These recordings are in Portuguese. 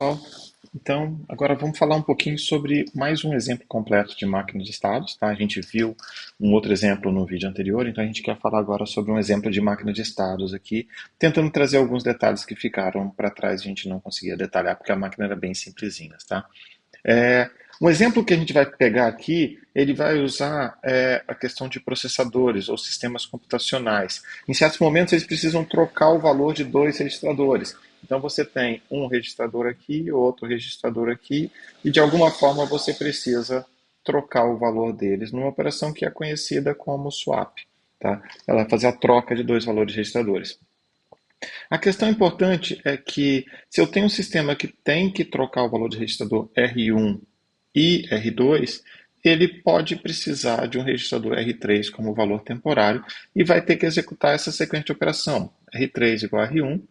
Bom, então, agora vamos falar um pouquinho sobre mais um exemplo completo de máquina de estados, tá? A gente viu um outro exemplo no vídeo anterior, então a gente quer falar agora sobre um exemplo de máquina de estados aqui, tentando trazer alguns detalhes que ficaram para trás e a gente não conseguia detalhar, porque a máquina era bem simplesinha, tá? Um exemplo que a gente vai pegar aqui, ele vai usar a questão de processadores ou sistemas computacionais. Em certos momentos, eles precisam trocar o valor de dois registradores. Então, você tem um registrador aqui, outro registrador aqui, e de alguma forma você precisa trocar o valor deles numa operação que é conhecida como swap. Tá? Ela vai fazer a troca de dois valores registradores. A questão importante é que se eu tenho um sistema que tem que trocar o valor de registrador R1 e R2, ele pode precisar de um registrador R3 como valor temporário e vai ter que executar essa sequência de operação. R3 igual a R1,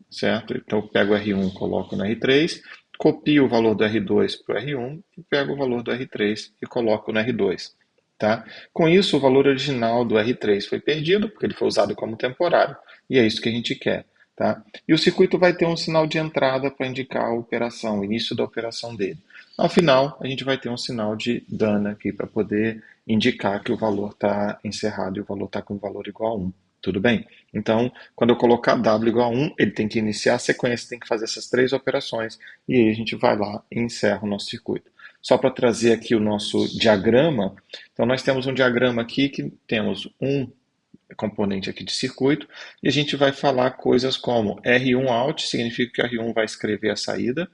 certo? Então eu pego o R1, coloco no R3, copio o valor do R2 para o R1 e pego o valor do R3 e coloco no R2. Tá? Com isso, o valor original do R3 foi perdido, porque ele foi usado como temporário, e é isso que a gente quer. Tá? E o circuito vai ter um sinal de entrada para indicar a operação, o início da operação dele. Ao final, a gente vai ter um sinal de done aqui para poder indicar que o valor está encerrado e o valor está com o valor igual a 1. Tudo bem? Então, quando eu colocar W igual a 1, ele tem que iniciar a sequência, tem que fazer essas três operações, e aí a gente vai lá e encerra o nosso circuito. Só para trazer aqui o nosso diagrama, então nós temos um diagrama aqui que temos um componente aqui de circuito, e a gente vai falar coisas como R1 out, significa que o R1 vai escrever a saída,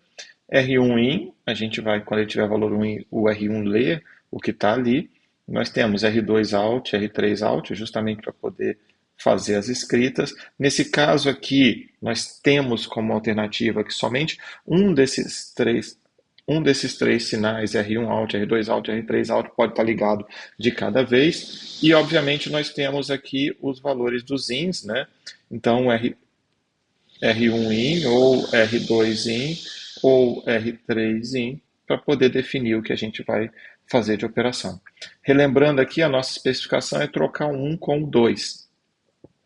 R1 in, a gente vai, quando ele tiver valor 1, o R1 lê o que está ali, nós temos R2 out, R3 out, justamente para poder fazer as escritas. Nesse caso aqui, nós temos como alternativa que somente um desses três um desses três sinais, R1 out, R2 out, R3 out, pode estar ligado de cada vez. E, obviamente, nós temos aqui os valores dos ins, né? Então, R1 in, ou R2 in, ou R3 in, para poder definir o que a gente vai fazer de operação. Relembrando aqui, a nossa especificação é trocar um com o 2.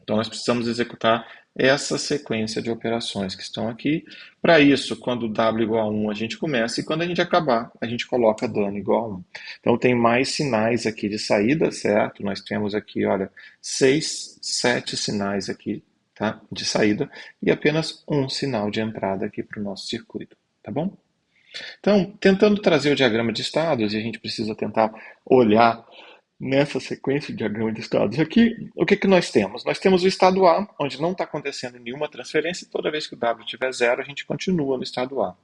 Então, nós precisamos executar essa sequência de operações que estão aqui. Para isso, quando W igual a 1, a gente começa, e quando a gente acabar, a gente coloca done igual a 1. Então, tem mais sinais aqui de saída, certo? Nós temos aqui, olha, 6, 7 sinais aqui, tá? De saída, e apenas um sinal de entrada aqui para o nosso circuito, tá bom? Então, tentando trazer o diagrama de estados, e a gente precisa tentar olhar nessa sequência de diagrama de estados aqui, o que nós temos? Nós temos o estado A, onde não está acontecendo nenhuma transferência, e toda vez que o W tiver zero, a gente continua no estado A.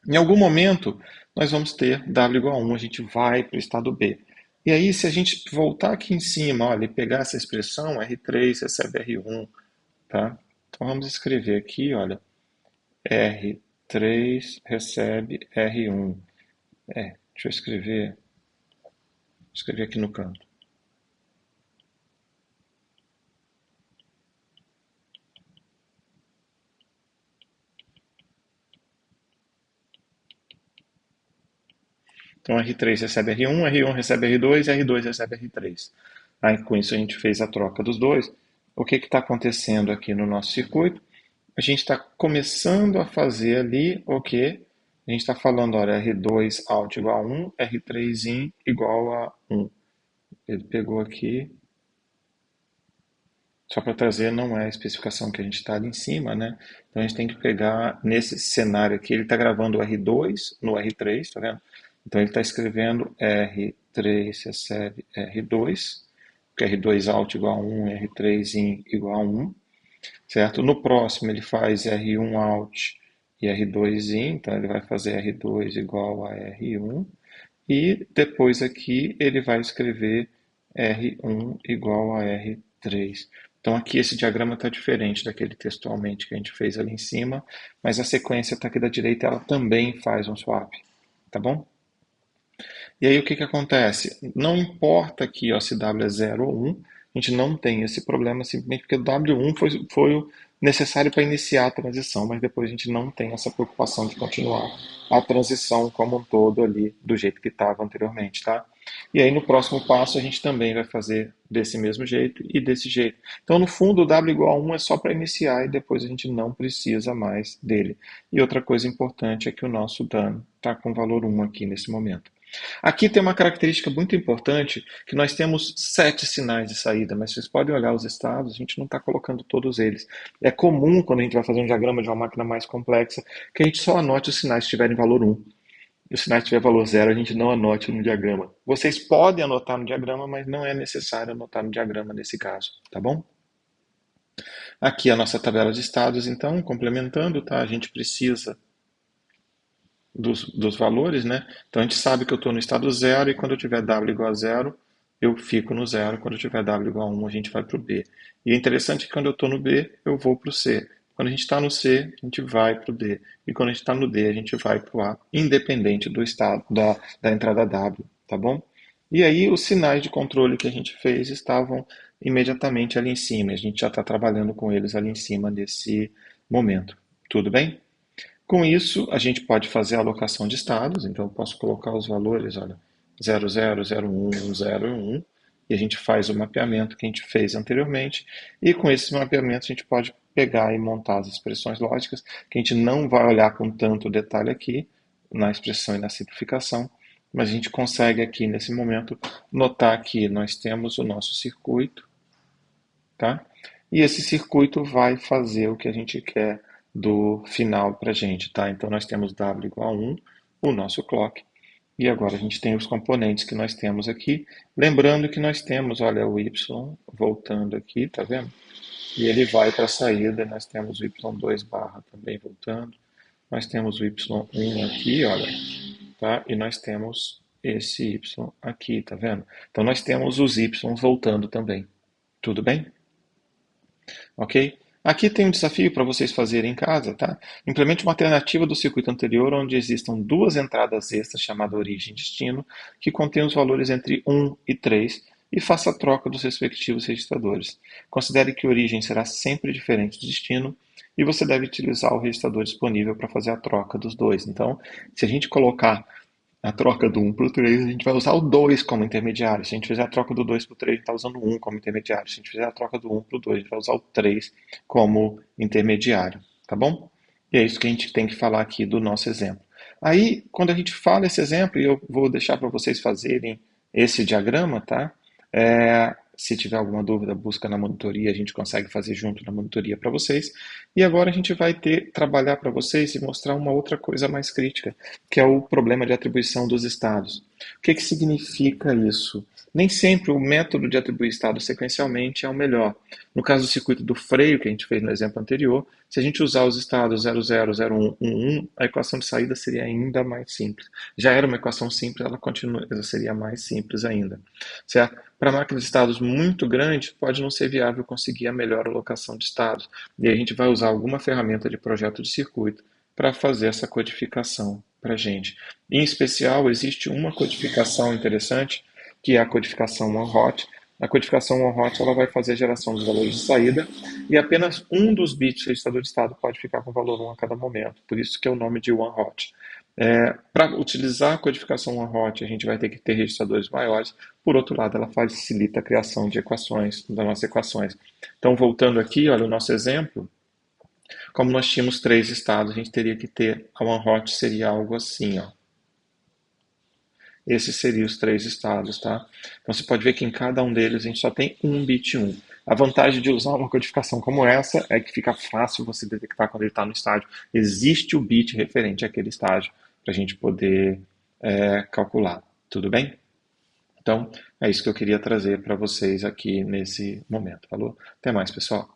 Em algum momento, nós vamos ter W igual a 1, a gente vai para o estado B. E aí, se a gente voltar aqui em cima, olha, e pegar essa expressão, R3 recebe R1, tá? Então vamos escrever aqui, olha, R3 recebe R1. Deixa eu escrever aqui no canto. Então R3 recebe R1, R1 recebe R2, R2 recebe R3. Aí, com isso a gente fez a troca dos dois. O que está acontecendo aqui no nosso circuito? A gente está começando a fazer ali o que? A gente está falando, olha, R2 out igual a 1, R3 in igual a 1. Ele pegou aqui, só para trazer, não é a especificação que a gente está ali em cima, né? Então a gente tem que pegar, nesse cenário aqui, ele está gravando o R2 no R3, tá vendo? Então ele está escrevendo R3 recebe R2, porque R2 out igual a 1, R3 in igual a 1, certo? No próximo ele faz R1 out e R2 in, então ele vai fazer R2 igual a R1, e depois aqui ele vai escrever R1 igual a R3. Então aqui esse diagrama está diferente daquele textualmente que a gente fez ali em cima, mas a sequência está aqui da direita, ela também faz um swap, tá bom? E aí o que acontece? Não importa aqui ó, se W é 0 ou 1, a gente não tem esse problema simplesmente porque o W1 foi o necessário para iniciar a transição, mas depois a gente não tem essa preocupação de continuar a transição como um todo ali do jeito que estava anteriormente, tá? E aí no próximo passo a gente também vai fazer desse mesmo jeito e desse jeito. Então no fundo o W igual a 1 é só para iniciar e depois a gente não precisa mais dele. E outra coisa importante é que o nosso dano está com valor 1 aqui nesse momento. Aqui tem uma característica muito importante, que nós temos 7 sinais de saída, mas vocês podem olhar os estados, a gente não está colocando todos eles. É comum, quando a gente vai fazer um diagrama de uma máquina mais complexa, que a gente só anote os sinais que estiverem valor 1. E os sinais que tiver valor 0, a gente não anote no diagrama. Vocês podem anotar no diagrama, mas não é necessário anotar no diagrama nesse caso, tá bom? Aqui a nossa tabela de estados, então, complementando, tá? A gente precisa dos valores, né? Então a gente sabe que eu estou no estado 0 e quando eu tiver W igual a 0, eu fico no 0. Quando eu tiver W igual a 1, a gente vai para o B. E é interessante que quando eu estou no B, eu vou para o C. Quando a gente está no C, a gente vai para o D. E quando a gente está no D, a gente vai para o A, independente do estado da entrada W, tá bom? E aí os sinais de controle que a gente fez estavam imediatamente ali em cima. A gente já está trabalhando com eles ali em cima nesse momento. Tudo bem? Com isso, a gente pode fazer a alocação de estados, então eu posso colocar os valores, olha, 00, 01, 01, e a gente faz o mapeamento que a gente fez anteriormente, e com esse mapeamento a gente pode pegar e montar as expressões lógicas, que a gente não vai olhar com tanto detalhe aqui, na expressão e na simplificação, mas a gente consegue aqui nesse momento notar que nós temos o nosso circuito, tá? E esse circuito vai fazer o que a gente quer do final para a gente, tá? Então nós temos W igual a 1, o nosso clock, e agora a gente tem os componentes que nós temos aqui. Lembrando que nós temos, olha, o Y voltando aqui, tá vendo? E ele vai para a saída, nós temos o Y2 barra também voltando, nós temos o Y1 aqui, olha, tá? E nós temos esse Y aqui, tá vendo? Então nós temos os Y voltando também. Tudo bem? Ok? Aqui tem um desafio para vocês fazerem em casa, tá? Implemente uma alternativa do circuito anterior onde existam duas entradas extras chamadas origem e destino, que contêm os valores entre 1 e 3 e faça a troca dos respectivos registradores. Considere que a origem será sempre diferente do destino e você deve utilizar o registrador disponível para fazer a troca dos dois. Então, se a gente colocar a troca do 1 para o 3, a gente vai usar o 2 como intermediário. Se a gente fizer a troca do 2 para o 3, a gente está usando o 1 como intermediário. Se a gente fizer a troca do 1 para o 2, a gente vai usar o 3 como intermediário. Tá bom? E é isso que a gente tem que falar aqui do nosso exemplo. Aí, quando a gente fala esse exemplo, e eu vou deixar para vocês fazerem esse diagrama, tá? Se tiver alguma dúvida, busca na monitoria, a gente consegue fazer junto na monitoria para vocês. E agora a gente vai trabalhar para vocês e mostrar uma outra coisa mais crítica, que é o problema de atribuição dos estados. O que significa isso? Nem sempre o método de atribuir estados sequencialmente é o melhor. No caso do circuito do freio, que a gente fez no exemplo anterior, se a gente usar os estados 00, 01, 11, a equação de saída seria ainda mais simples. Já era uma equação simples, ela seria mais simples ainda. Certo? Para máquinas de estados muito grandes, pode não ser viável conseguir a melhor alocação de estados. E aí a gente vai usar alguma ferramenta de projeto de circuito para fazer essa codificação para a gente. Em especial, existe uma codificação interessante, que é a codificação one-hot. A codificação one-hot ela vai fazer a geração dos valores de saída e apenas um dos bits registrador de estado pode ficar com valor 1 a cada momento. Por isso que é o nome de one-hot. Para utilizar a codificação one-hot, a gente vai ter que ter registradores maiores. Por outro lado, ela facilita a criação de equações, das nossas equações. Então, voltando aqui, olha o nosso exemplo. Como nós tínhamos 3 estados, a gente teria que ter a one-hot seria algo assim, ó. Esses seriam os 3 estados, tá? Então você pode ver que em cada um deles a gente só tem um bit 1. A vantagem de usar uma codificação como essa é que fica fácil você detectar quando ele está no estágio. Existe o bit referente àquele estágio para a gente poder calcular. Tudo bem? Então, é isso que eu queria trazer para vocês aqui nesse momento. Falou? Até mais, pessoal.